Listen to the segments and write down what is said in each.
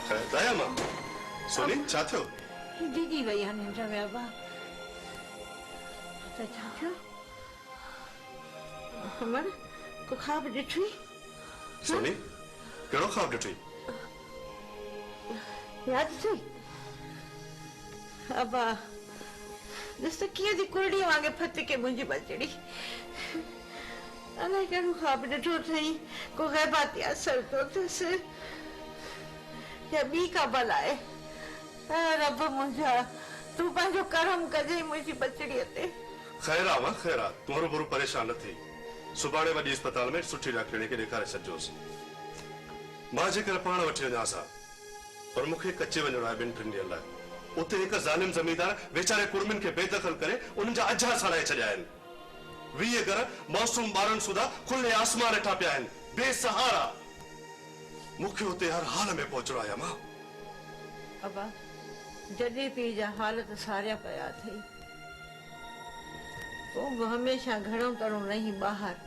दया मां सोनी छा थियो? दीदी वही है निंड में अबा तो छा थियो? हमर को ख्वाब ॾिठी? सोनी कहिड़ो ख्वाब ॾिठी? याद थी? अबा ॾिस त कीअं थी कुरड़ी वांगे फत के मुंहिंजी बचड़ी अलाए कहिड़ो ख्वाब ॾिठो अथई को ग़ैबाती असर थो अथसि या ॿी का बला आहे रब मुंहिंजा तूं पंहिंजो करम कजांइ मुंहिंजी बचड़ीअ ते खैर आ मां खैर आ तुंहिंजो बुरो परेशान न थी सुभाणे वॾी अस्पताल में सुठी डॉक्टरनी खे ॾेखारे छॾिजोसि मां जेकर पाण वठी वञा सां पर मूंखे कचे वञणो आहे 2-3 ॾींहंनि लाइ उते हिकु ज़ालिम ज़मींदार वेचारे कुड़मियुनि खे बेदख़ल करे उन्हनि जा अजा सड़ाए छॾिया आहिनि 20 घर मौसूम ॿारनि सुधा खुले आसमान हेठां पिया आहिनि बेसहारा मूंखे उते हर हाल में पहुचणो आहे मां अबा जॾहिं पीउ जा हालत सारिया पिया अथई तूं बि हमेशह घणो करो रही ॿाहिरि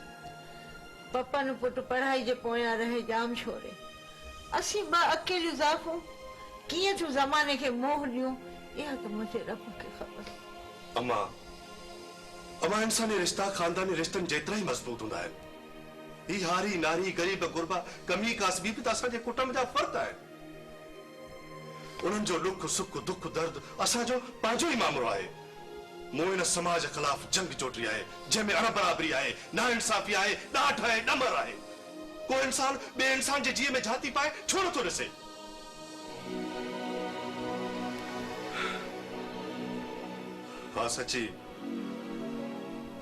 पपन पुट पढ़ाई जे पोयां रहे जाम छोरे असीं ॿ अकेलियूं ज़ाफ़ूं कीअं तूं ज़माने खे मोह ॾियूं इहा त मुंहिंजे रब खे ख़बर अम्मा अम्मा इंसानी रिश्ता खानदानी रिश्तनि जेतिरा ई मज़बूत हूंदा आहिनि ही हारी नारी गरीब गुरबा कमी कासबी बि त असांजे कुटुंब जा फ़र्द आहिनि उन्हनि जो दुख सुख दुख दर्द असांजो पंहिंजो ई मामिलो आहे मूं इन समाज ख़िलाफ़ जंग जोटी आहे जंहिंमें अणबराबरी आहे नाइंसाफ़ी आहे ॾाढ आहे ॾमर आहे को इंसान ॿिए इंसान जे जीअ में झाती पाए छो नथो ॾिसे हा सची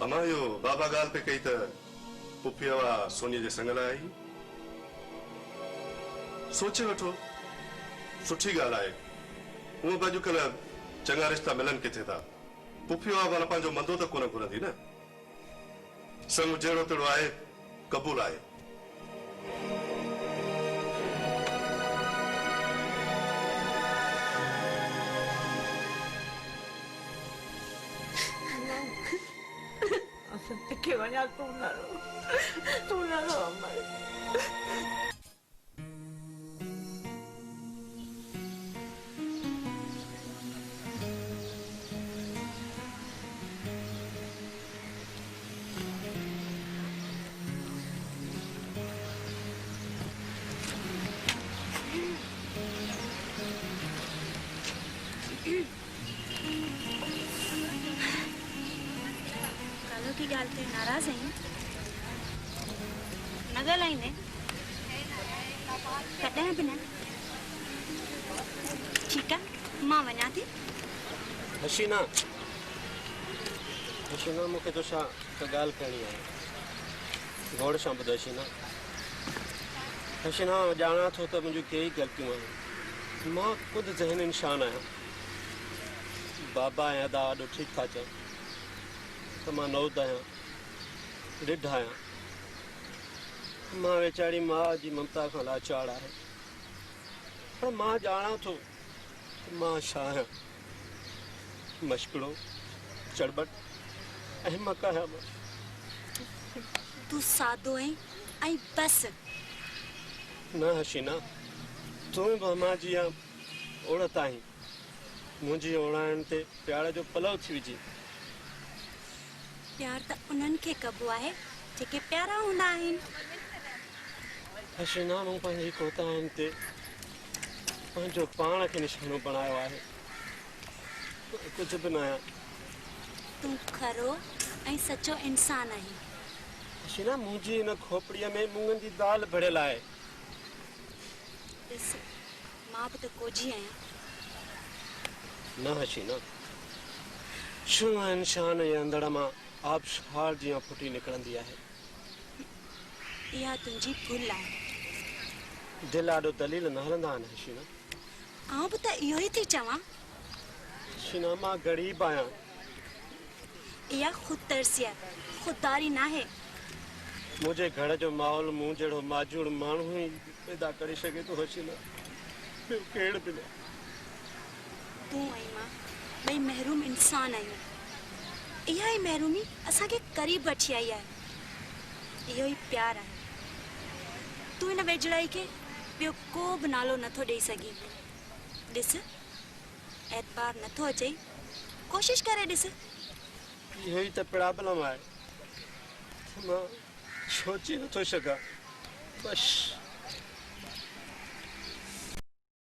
अमा यो बाबा ॻाल्हि पे कई त पुफीअ वा सोनीअ जे संग लाइ आई सोचे वठो सुठी ॻाल्हि आहे हूअं बि अॼुकल्ह चङा रिश्ता मिलनि किथे था पुफीअ वा भला पंहिंजो मंदो त कोन घुरंदी न संग जहिड़ो तहिड़ो आहे क़बूल आहे के वञा तूं न रो अमर की गाल ते नाराज है नगल आईने कॾहिं बि न ठीकु आहे मां वञा थी हसीना हसीना मूंखे तोसां हिकु ॻाल्हि करणी आहे गौर सां ॿुध हसीना हसीना ॼाणा थो त मुंहिंजूं कई ग़लतियूं आहिनि मां ख़ुदि ज़हन इंसान आहियां बाबा ऐं अदा ॾाढो ठीकु था चवनि त मां नौद आहियां ॾिढ आहियां मां वेचारी माउ जी ममता खां लाचार आहे पर मां ॼाणा थो मां छा आहियां मशकिड़ो चड़बट अहमक आहियां तूं सादो ऐं बस न हसीना तूं बि मां जी औरत आहीं मुंहिंजी ओड़ाइण ते प्यार जो पलव थी विझी प्यार त उन्हनि खे कबो आहे जेके प्यारा हूंदा आहिनि हसीना मूं पंहिंजी कोताहिनि ते पंहिंजो पाण खे निशानो बणायो आहे कुझु बि न आहियां तूं खरो ऐं सचो इंसान आहीं हसीना मुंहिंजी हिन खोपड़ीअ में मुङनि जी दाल भरियल आहे ॾिस मां बि त कोजी आहियां न हसीना छूं इंसान जे अंदर मां आबशार जीअं फुटी निकिरंदी आहे इहा तुंहिंजी भुल आहे दिलि ॾाढो दलील न हलंदा आहिनि हसीना आउं बि त इहो ई थी चवां हसीना मां ग़रीब आहियां इहा ख़ुदतर्सी आहे ख़ुददारी न आहे मुंहिंजे घर जो माहौल मूं जहिड़ो माजूर माण्हू ई पैदा करे सघे थो हसीना ॿियो केरु बि न तूं ऐं मां ॿई महरूम इंसान आहियूं इहा ई महिरूमी असांखे क़रीब वठी आई आहे इहो ई प्यार आहे तूं हिन वेझड़ाई खे ॿियो को बि नालो नथो ॾेई सघे। ॾिस एतबार नथो अचई, कोशिश करे ॾिस। इहो ई त प्रॉब्लम आहे, मां सोचे नथो सघां। बस